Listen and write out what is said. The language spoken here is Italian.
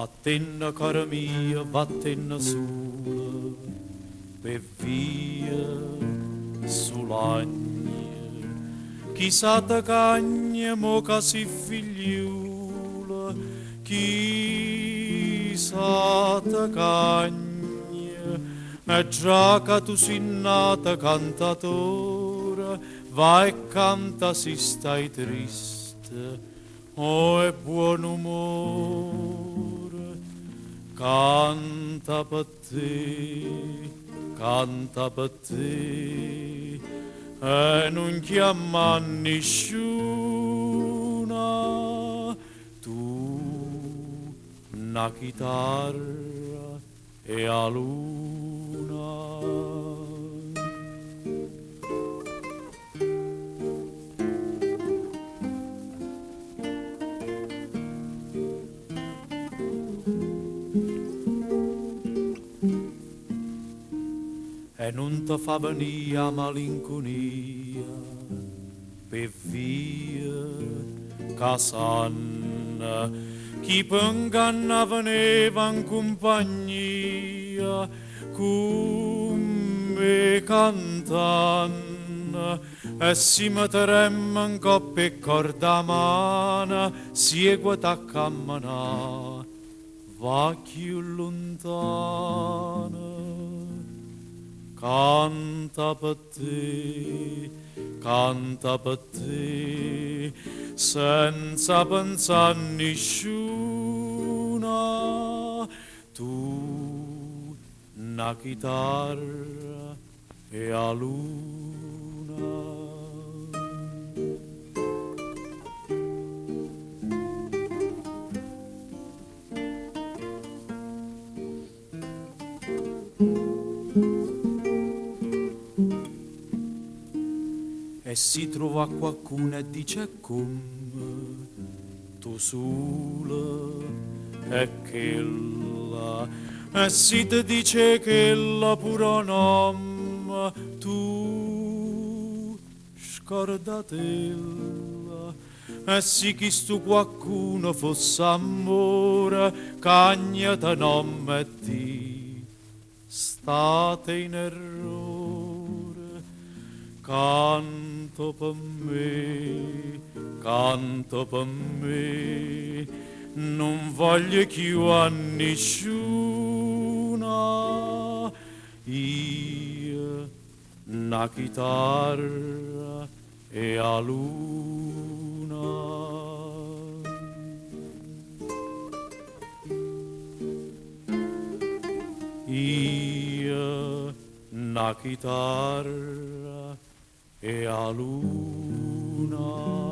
Vattene cara mia, vattene sola, per via sull'agne. Chissà te cagne, mo che si figliula, chissà te cagne, e già che tu sei nata cantatora, vai e canta se stai triste, oh è buon umore. Canta per te, e non chiama nessuna, tu una chitarra e a luna. E non ti fa venire a malinconia per via casanna chi penganna veneva in compagnia come cantanna e si metteremmo in coppia e corda mana segue t'accammanà va più lontana. Canta per te, senza pensare a nessuna, tu una chitarra e a luna. E si trova qualcuno e dice come tu sola e quella e si ti dice che la pure nome tu scordatella e si chi stu qualcuno fosse amore cagnata non metti state in errore. Canto per me, non voglio più a nessuna, io una chitarra e a luna. Io una chitarra e a luna.